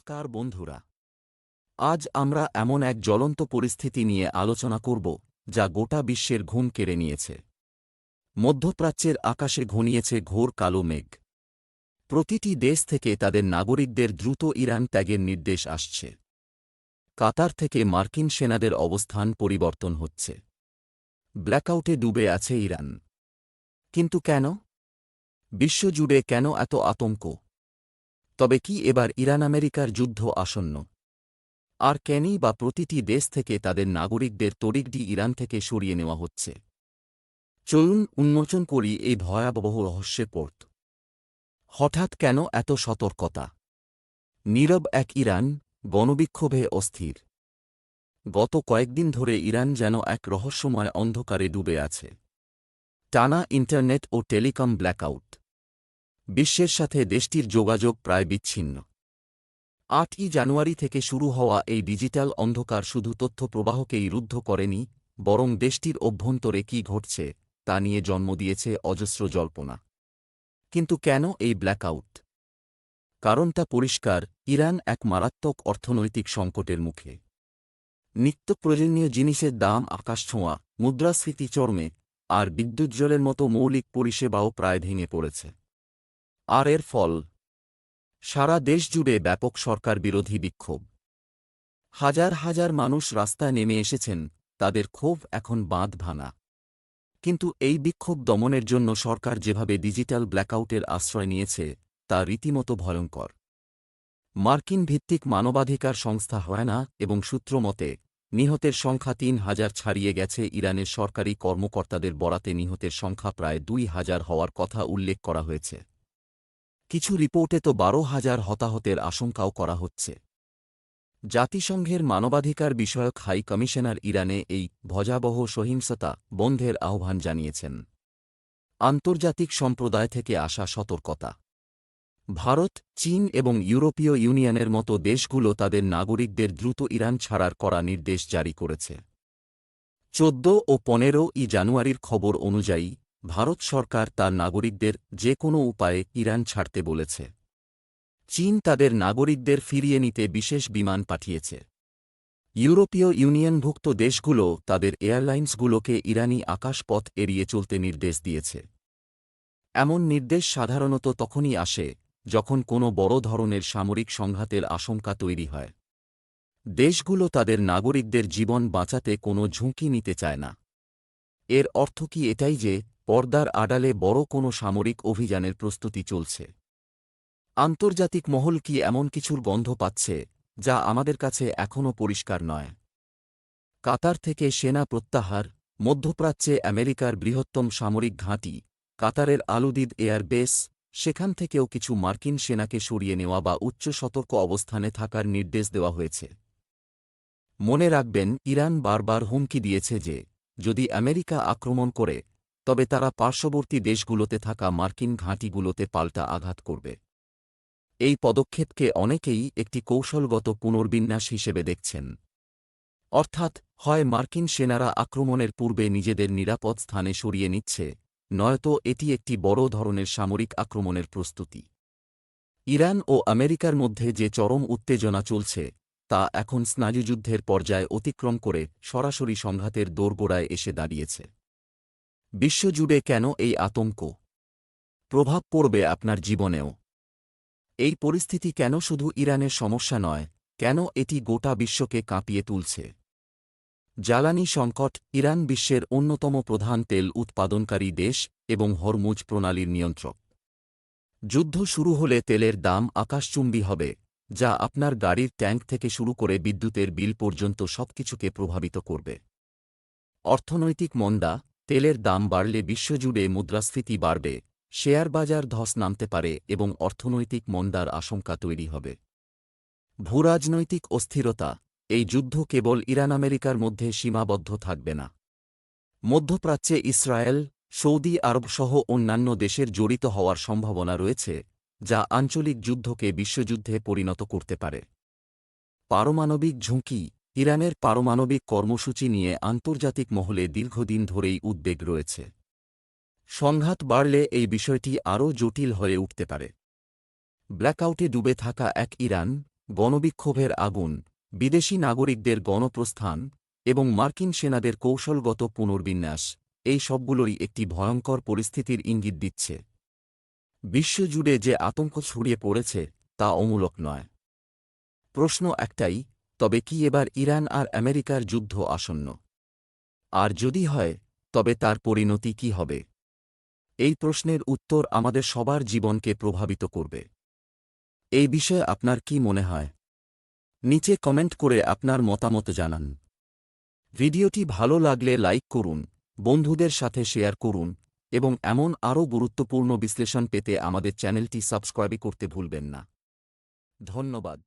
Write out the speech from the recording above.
নমস্কার বন্ধুরা, আজ আমরা এমন এক জ্বলন্ত পরিস্থিতি নিয়ে আলোচনা করব যা গোটা বিশ্বের ঘুম কেড়ে নিয়েছে। মধ্যপ্রাচ্যের আকাশে ঘনিয়েছে ঘোর কালো মেঘ। প্রতিটি দেশ থেকে তাদের নাগরিকদের দ্রুত ইরান ত্যাগের নির্দেশ আসছে। কাতার থেকে মার্কিন সেনাদের অবস্থান পরিবর্তন হচ্ছে। ব্ল্যাকআউটে ডুবে আছে ইরান। কিন্তু কেন? বিশ্বজুড়ে কেন এত আতঙ্ক? তবে কি এবার ইরান আমেরিকার যুদ্ধ আসন্ন? আর কেনই বা প্রতিটি দেশ থেকে তাদের নাগরিকদের তড়িঘড়ি ইরান থেকে সরিয়ে নেওয়া হচ্ছে? চলুন উন্মোচন করি এই ভয়াবহ রহস্যের পথ। হঠাৎ কেন এত সতর্কতা? নীরব এক ইরান, গণবিক্ষোভে অস্থির। গত কয়েকদিন ধরে ইরান যেন এক রহস্যময় অন্ধকারে ডুবে আছে। টানা ইন্টারনেট ও টেলিকম ব্ল্যাকআউট। বিশ্বের সাথে দেশটির যোগাযোগ প্রায় বিচ্ছিন্ন। ৮ই জানুয়ারি থেকে শুরু হওয়া এই ডিজিটাল অন্ধকার শুধু তথ্য প্রবাহকেই রুদ্ধ করেনি, বরং দেশটির অভ্যন্তরে কী ঘটছে তা নিয়ে জন্ম দিয়েছে অজস্র জল্পনা। কিন্তু কেন এই ব্ল্যাকআউট? কারণটা পরিষ্কার, ইরান এক মারাত্মক অর্থনৈতিক সংকটের মুখে। নিত্য প্রয়োজনীয় জিনিসের দাম আকাশছোঁয়া, মুদ্রাস্ফীতি চরমে, আর বিদ্যুৎ-জলের মতো মৌলিক পরিষেবাও প্রায় ভেঙে পড়েছে। আর এর ফল? সারা দেশ জুড়ে ব্যাপক সরকার বিরোধী বিক্ষোভ। হাজার হাজার মানুষ রাস্তায় নেমে এসেছেন, তাদের ক্ষোভ এখন বাঁধ ভাঙা। কিন্তু এই বিক্ষোভ দমনের জন্য সরকার যেভাবে ডিজিটাল ব্ল্যাকআউটের আশ্রয় নিয়েছে তা রীতিমতো ভয়ঙ্কর। মার্কিন ভিত্তিক মানবাধিকার সংস্থা হয়না এবং সূত্র মতে নিহতের সংখ্যা ৩,০০০ ছাড়িয়ে গেছে। ইরানের সরকারি কর্মকর্তাদের বরাতে নিহতের সংখ্যা প্রায় ২,০০০ হওয়ার কথা উল্লেখ করা হয়েছে। কিছু রিপোর্টে তো ১২,০০০ হতাহতের আশঙ্কাও করা হচ্ছে। জাতিসংঘের মানবাধিকার বিষয়ক হাই কমিশনার ইরানে এই ভয়াবহ সহিংসতা বন্ধের আহ্বান জানিয়েছেন। আন্তর্জাতিক সম্প্রদায় থেকে আসা সতর্কতা। ভারত, চীন এবং ইউরোপীয় ইউনিয়নের মতো দেশগুলো তাদের নাগরিকদের দ্রুত ইরান ছাড়ার কড়া নির্দেশ জারি করেছে। ১৪ ও ১৫ই জানুয়ারির খবর অনুযায়ী ভারত সরকার তার নাগরিকদের যে কোনো উপায়ে ইরান ছাড়তে বলেছে। চীন তাদের নাগরিকদের ফিরিয়ে নিতে বিশেষ বিমান পাঠিয়েছে। ইউরোপীয় ইউনিয়নভুক্ত দেশগুলো তাদের এয়ারলাইন্সগুলোকে ইরানি আকাশপথ এড়িয়ে চলতে নির্দেশ দিয়েছে। এমন নির্দেশ সাধারণত তখনই আসে যখন কোনো বড় ধরনের সামরিক সংঘাতের আশঙ্কা তৈরি হয়। দেশগুলো তাদের নাগরিকদের জীবন বাঁচাতে কোনো ঝুঁকি নিতে চায় না। এর অর্থ কি এটাই যে পর্দার আড়ালে বড় কোনো সামরিক অভিযানের প্রস্তুতি চলছে? আন্তর্জাতিক মহল কি এমন কিছুর গন্ধ পাচ্ছে যা আমাদের কাছে এখনও পরিষ্কার নয়? কাতার থেকে সেনা প্রত্যাহার। মধ্যপ্রাচ্যে আমেরিকার বৃহত্তম সামরিক ঘাঁটি কাতারের আলুদিদ এয়ার বেস, সেখান থেকেও কিছু মার্কিন সেনাকে সরিয়ে নেওয়া বা উচ্চ সতর্ক অবস্থানে থাকার নির্দেশ দেওয়া হয়েছে। মনে রাখবেন, ইরান বারবার হুমকি দিয়েছে যে যদি আমেরিকা আক্রমণ করে তবে তারা পার্শ্ববর্তী দেশগুলোতে থাকা মার্কিন ঘাঁটিগুলোতে পাল্টা আঘাত করবে। এই পদক্ষেপকে অনেকেই একটি কৌশলগত পুনর্বিন্যাস হিসেবে দেখছেন। অর্থাৎ হয় মার্কিন সেনারা আক্রমণের পূর্বে নিজেদের নিরাপদ স্থানে সরিয়ে নিচ্ছে, নয়তো এটি একটি বড় ধরনের সামরিক আক্রমণের প্রস্তুতি। ইরান ও আমেরিকার মধ্যে যে চরম উত্তেজনা চলছে তা এখন স্নায়ুযুদ্ধের পর্যায় অতিক্রম করে সরাসরি সংঘাতের দোরগোড়ায় এসে দাঁড়িয়েছে। বিশ্বজুড়ে কেন এই আতঙ্ক? প্রভাব পড়বে আপনার জীবনেও। এই পরিস্থিতি কেন শুধু ইরানের সমস্যা নয়, কেন এটি গোটা বিশ্বকে কাঁপিয়ে তুলছে? জ্বালানি সংকট। ইরান বিশ্বের অন্যতম প্রধান তেল উৎপাদনকারী দেশ এবং হরমুজ প্রণালীর নিয়ন্ত্রক। যুদ্ধ শুরু হলে তেলের দাম আকাশচুম্বী হবে, যা আপনার গাড়ির ট্যাঙ্ক থেকে শুরু করে বিদ্যুতের বিল পর্যন্ত সবকিছুকে প্রভাবিত করবে। অর্থনৈতিক মন্দা। তেলের দাম বাড়লে বিশ্বজুড়ে মুদ্রাস্ফীতি বাড়বে, শেয়ার বাজার ধস নামতে পারে এবং অর্থনৈতিক মন্দার আশঙ্কা তৈরি হবে। ভূরাজনৈতিক অস্থিরতা। এই যুদ্ধ কেবল ইরান আমেরিকার মধ্যে সীমাবদ্ধ থাকবে না। মধ্যপ্রাচ্যে ইসরায়েল, সৌদি আরবসহ অন্যান্য দেশের জড়িত হওয়ার সম্ভাবনা রয়েছে, যা আঞ্চলিক যুদ্ধকে বিশ্বযুদ্ধে পরিণত করতে পারে। পারমাণবিক ঝুঁকি। ইরানের পারমাণবিক কর্মসূচি নিয়ে আন্তর্জাতিক মহলে দীর্ঘদিন ধরেই উদ্বেগ রয়েছে। সংঘাত বাড়লে এই বিষয়টি আরও জটিল হয়ে উঠতে পারে। ব্ল্যাকআউটে ডুবে থাকা এক ইরান, গণবিক্ষোভের আগুন, বিদেশি নাগরিকদের গণপ্রস্থান এবং মার্কিন সেনাদের কৌশলগত পুনর্বিন্যাস, এই সবগুলোই একটি ভয়ঙ্কর পরিস্থিতির ইঙ্গিত দিচ্ছে। বিশ্বজুড়ে যে আতঙ্ক ছড়িয়ে পড়েছে তা অমূলক নয়। প্রশ্ন একটাই, তবে কি এবার ইরান আর আমেরিকার যুদ্ধ আসন্ন? আর যদি হয়, তবে তার পরিণতি কি হবে? এই প্রশ্নের উত্তর আমাদের সবার জীবনকে প্রভাবিত করবে। এই বিষয়ে আপনার কি মনে হয়? নিচে কমেন্ট করে আপনার মতামত জানান। ভিডিওটি ভালো লাগলে লাইক করুন, বন্ধুদের সাথে শেয়ার করুন এবং এমন আরও গুরুত্বপূর্ণ বিশ্লেষণ পেতে আমাদের চ্যানেলটি সাবস্ক্রাইব করতে ভুলবেন না। ধন্যবাদ।